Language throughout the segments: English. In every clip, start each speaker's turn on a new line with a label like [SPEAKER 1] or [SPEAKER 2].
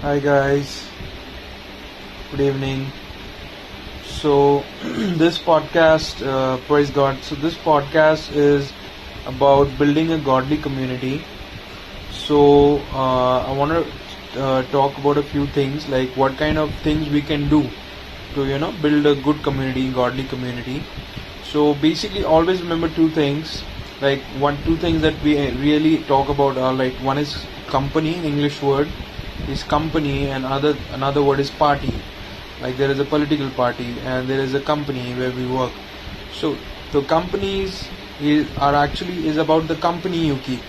[SPEAKER 1] Hi guys, good evening. So, this podcast, praise God. So, this podcast is about building a godly community. So, I want to talk about a few things like what kind of things we can do to build a good community, godly community. So, basically, always remember two things. Like two things that we really talk about are like one is company, English word is company, and another word is party. Like there is a political party and there is a company where we work. So the companies are actually is about the company you keep.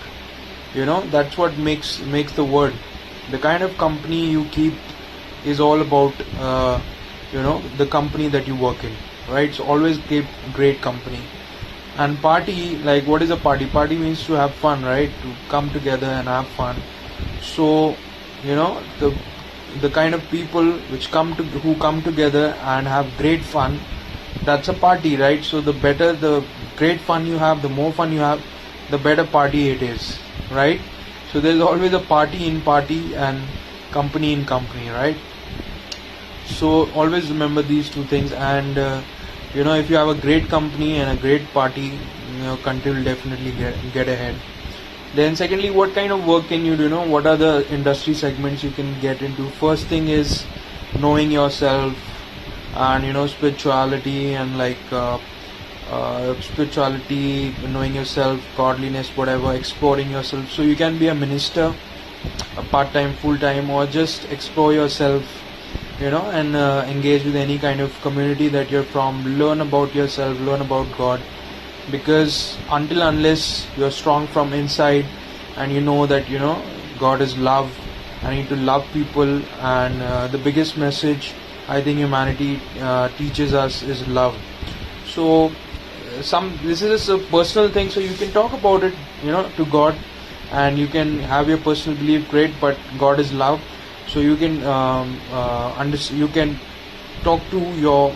[SPEAKER 1] That's what makes the word. The kind of company you keep is all about the company that you work in, right? So always keep great company. And party, like what is a party? Party means to have fun, right? To come together and have fun. So the kind of people who come together and have great fun, that's a party, right? So the better the great fun you have, the more fun you have, the better party it is, right? So there's always a party in party and company in company, right? So always remember these two things. And if you have a great company and a great party, country will definitely get ahead. Then secondly, what kind of work can you do? What are the industry segments you can get into? First thing is knowing yourself and spirituality and spirituality, knowing yourself, godliness, whatever, exploring yourself. So you can be a minister, a part-time, full-time, or just explore yourself, and engage with any kind of community that you're from. Learn about yourself, learn about God. Because unless you're strong from inside and you know that God is love, I need to love people, and the biggest message I think humanity teaches us is love. So this is a personal thing, so you can talk about it to God, and you can have your personal belief, great, but God is love. So you can you can talk to your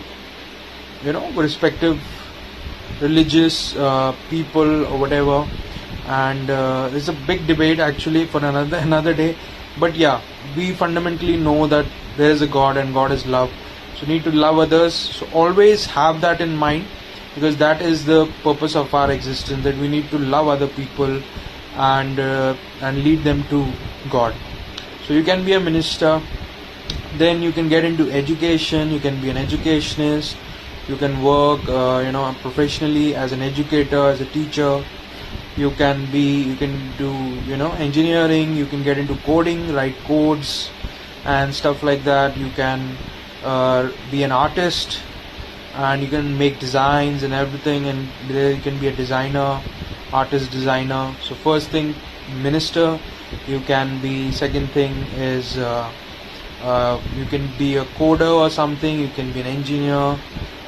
[SPEAKER 1] respective religious people or whatever, and there's a big debate actually for another day. But yeah, we fundamentally know that there is a God and God is love, so need to love others. So always have that in mind, because that is the purpose of our existence, that we need to love other people and lead them to God. So you can be a minister, then you can get into education, you can be an educationist, you can work professionally as an educator, as a teacher. You can do engineering, you can get into coding, write codes and stuff like that. You can be an artist, and you can make designs and everything, and there you can be a designer, artist, designer. So first thing, minister you can be. Second thing is you can be a coder or something, you can be an engineer.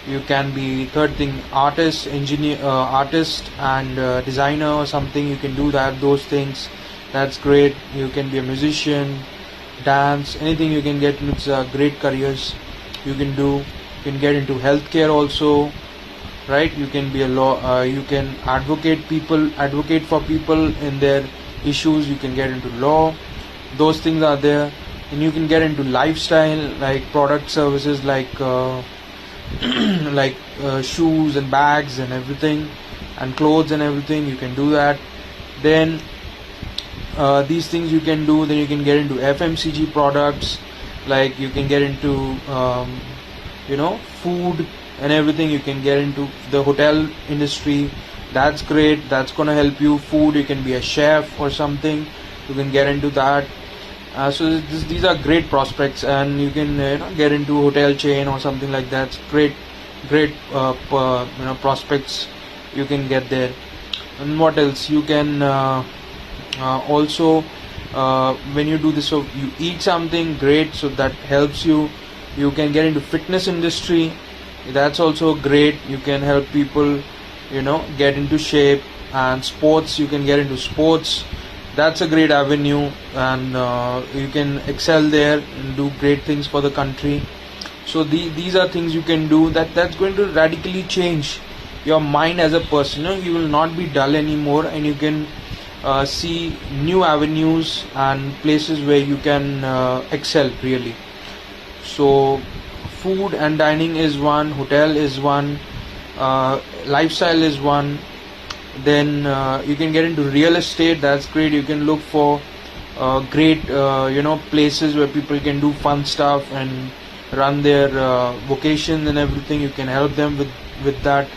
[SPEAKER 1] You can be, third thing, artist, engineer, artist and designer or something. You can do those things. That's great. You can be a musician, dance, anything you can get into great careers you can do. You can get into healthcare also, right? You can be a law. You can advocate for people in their issues. You can get into law. Those things are there. And you can get into lifestyle, like product services, like shoes and bags and everything, and clothes and everything. You can do that. Then these things you can do. Then you can get into FMCG products, like you can get into food and everything. You can get into the hotel industry. That's great, that's gonna help you. Food, you can be a chef or something, you can get into that. So these are great prospects, and you can get into hotel chain or something like that. It's great prospects you can get there. And what else? You can also when you do this, so you eat something great, so that helps you. You can get into fitness industry. That's also great. You can help people get into shape. And sports, you can get into sports. That's a great avenue, and you can excel there and do great things for the country. So these are things you can do that's going to radically change your mind as a person. You will not be dull anymore, and you can see new avenues and places where you can excel really. So food and dining is one, hotel is one, lifestyle is one. Then you can get into real estate. That's great. You can look for great places where people can do fun stuff and run their vocation and everything. You can help them with that.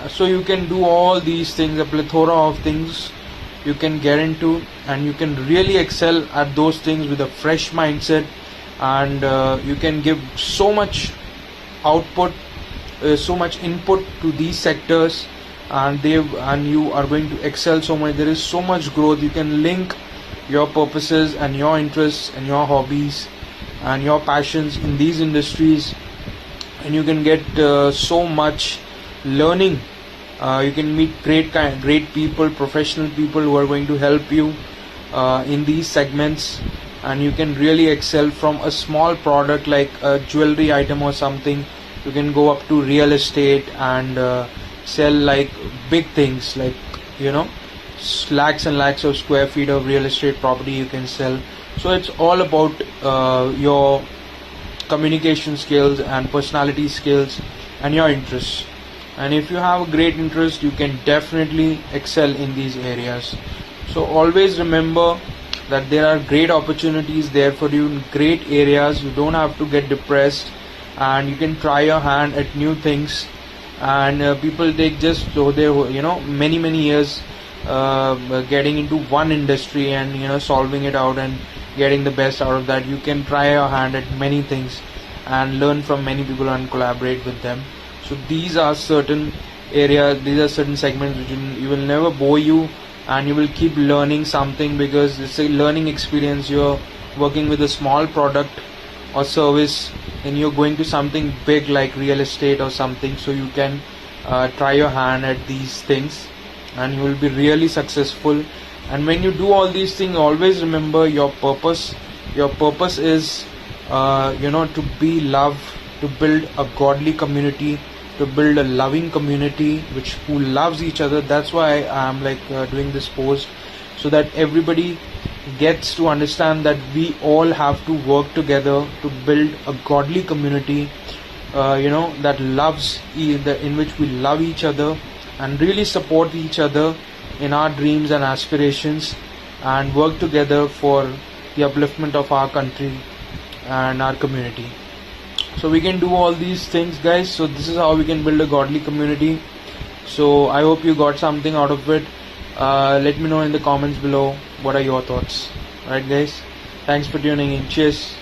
[SPEAKER 1] So you can do all these things, a plethora of things you can get into, and you can really excel at those things with a fresh mindset, and you can give so much output, so much input to these sectors, and you are going to excel so much. There is so much growth. You can link your purposes and your interests and your hobbies and your passions in these industries, and you can get so much learning. You can meet great people, professional people who are going to help you in these segments, and you can really excel from a small product like a jewelry item or something. You can go up to real estate and sell like big things, like lakhs and lakhs of square feet of real estate property you can sell. So it's all about your communication skills and personality skills and your interests. And if you have a great interest, you can definitely excel in these areas. So always remember that there are great opportunities there for you in great areas. You don't have to get depressed, and you can try your hand at new things. And people take just many years getting into one industry and solving it out and getting the best out of that. You can try your hand at many things and learn from many people and collaborate with them. So these are certain areas, these are certain segments which you will never bore you, and you will keep learning something, because it's a learning experience. You're working with a small product or service, and you're going to something big like real estate or something. So you can try your hand at these things, and you will be really successful. And when you do all these things, always remember your purpose. Your purpose is to be loved, to build a godly community, to build a loving community who loves each other. That's why I'm doing this post, so that everybody gets to understand that we all have to work together to build a godly community, that loves, in which we love each other and really support each other in our dreams and aspirations, and work together for the upliftment of our country and our community. So we can do all these things, guys. So this is how we can build a godly community. So I hope you got something out of it. Let me know in the comments below what are your thoughts. Alright guys, thanks for tuning in. Cheers.